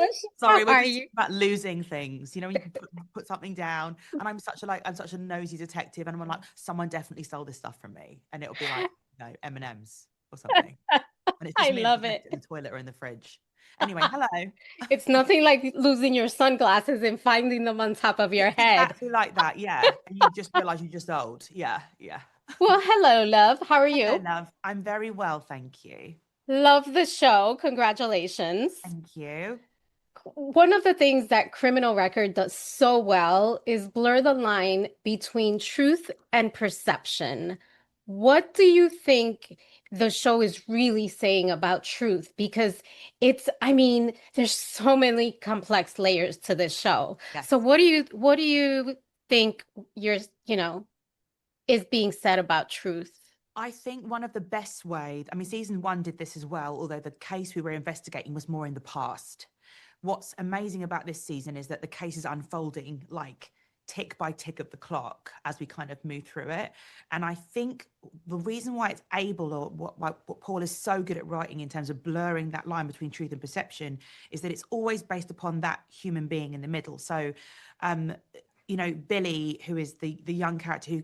gosh. Sorry, How we're are just you? talking about losing things. You know, when you can put something down, and I'm such a nosy detective, and I'm like, someone definitely stole this stuff from me, and it'll be like, M&Ms or something, and it's just I me, and love I've left it. it in the toilet or in the fridge. Anyway, hello. It's nothing like losing your sunglasses and finding them on top of your It's head. exactly like that, yeah. And you just realize you're just old. Yeah, yeah. Well, hello, love. How are Hello, you? love. I'm very well, thank you. Love the show. Congratulations. Thank you. One of the things that Criminal Record does so well is blur the line between truth and perception. What do you think the show is really saying about truth? Because I mean, there's so many complex layers to this show. Yes. So what do you think you're, you know, is being said about truth? I think one of the best ways, I mean, season one did this as well, although the case we were investigating was more in the past. What's amazing about this season is that the case is unfolding like tick by tick of the clock as we kind of move through it. And I think the reason why it's able, or what Paul is so good at writing in terms of blurring that line between truth and perception, is that it's always based upon that human being in the middle. So, um, Billy, who is the young character who,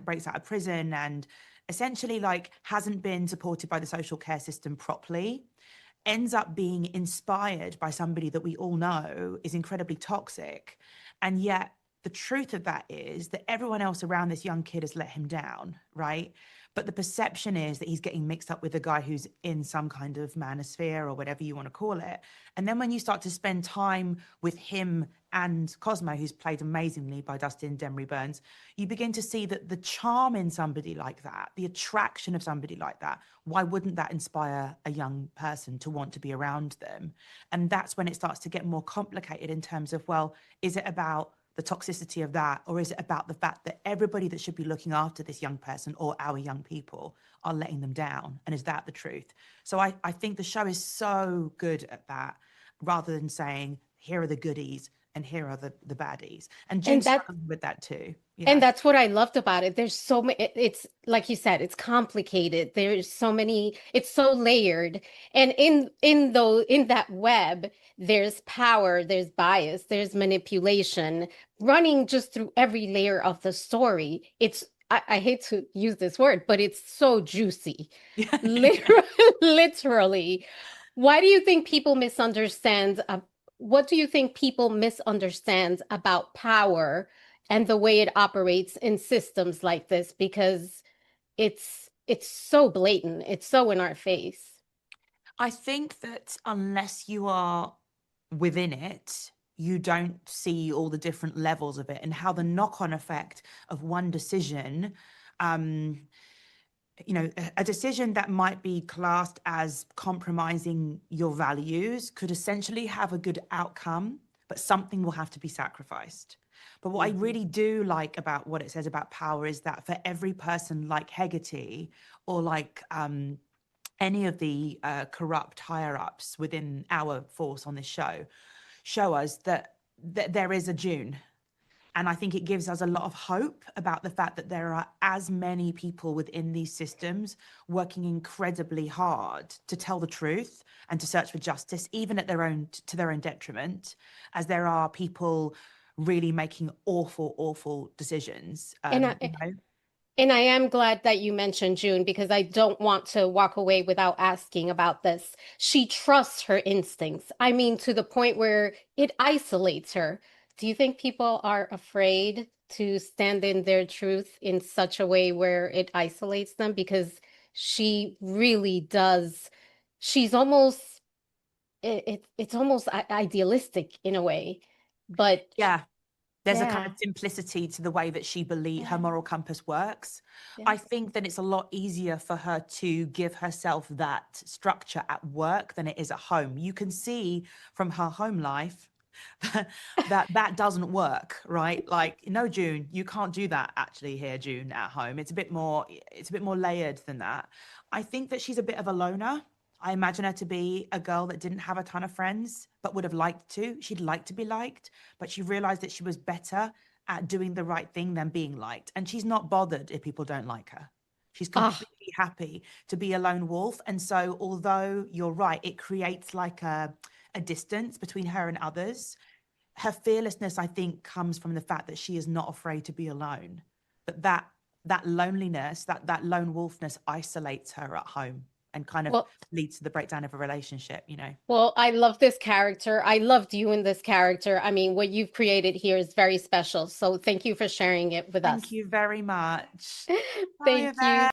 breaks out of prison and essentially like hasn't been supported by the social care system properly, ends up being inspired by somebody that we all know is incredibly toxic. And yet the truth of that is that everyone else around this young kid has let him down, right? But the perception is that he's getting mixed up with a guy who's in some kind of manosphere or whatever you want to call it. And then when you start to spend time with him and Cosmo, who's played amazingly by Dustin Demery Burns, you begin to see that the charm in somebody like that, the attraction of somebody like that, why wouldn't that inspire a young person to want to be around them? And that's when it starts to get more complicated in terms of, well, is it about the toxicity of that, or is it about the fact that everybody that should be looking after this young person or our young people are letting them down? And is that the truth? So I think the show is so good at that, rather than saying, here are the goodies and here are the baddies. And June And that struggled with that too. And Yeah. that's what I loved about it. There's so many, it's like you said, it's complicated. There's so many, it's so layered. And in that web, there's power, there's bias, there's manipulation running just through every layer of the story. I hate to use this word, but it's so juicy. Yeah. Yeah. Literally, literally. Why do you think people misunderstand? What do you think people misunderstand about power and the way it operates in systems like this? Because it's so blatant, it's so in our face. I think that unless you are within it, you don't see all the different levels of it and how the knock-on effect of one decision, um, a decision that might be classed as compromising your values could essentially have a good outcome, but something will have to be sacrificed. But what I Mhm. really do like about what it says about power is that for every person like Hegarty, or like any of the corrupt higher ups within our force on this show us that there is a June. And I think it gives us a lot of hope about the fact that there are as many people within these systems working incredibly hard to tell the truth and to search for justice, even at to their own detriment, as there are people really making awful, awful decisions. And I am glad that you mentioned June because I don't want to walk away without asking about this. She trusts her instincts. I mean, to the point where it isolates her. Do you think people are afraid to stand in their truth in such a way where it isolates them? Because she really does. She's almost, it's almost idealistic in a way. But Yeah, there's a kind of yeah, simplicity to the way that she believes her yeah, moral compass works. yeah. I think that it's a lot easier for her to give herself that structure at work than it is at home. You can see from her home life that doesn't work, right? Like, no, June, you can't do that actually here, June, at home. It's a bit more layered than that. I think that she's a bit of a loner. I imagine her to be a girl that didn't have a ton of friends, but would have liked to. She'd like to be liked, but she realized that she was better at doing the right thing than being liked. And she's not bothered if people don't like her. She's Ah, completely happy to be a lone wolf. And so, although you're right, it creates like a distance between her and others. Her fearlessness, I think, comes from the fact that she is not afraid to be alone. But that loneliness, that lone wolfness isolates her at home and kind of Well, leads to the breakdown of a relationship, you know. well, I love this character. I loved you in this character. I mean, what you've created here is very special. So thank you for sharing it with Thank us. you very much. Bye, Thank you. Yvette.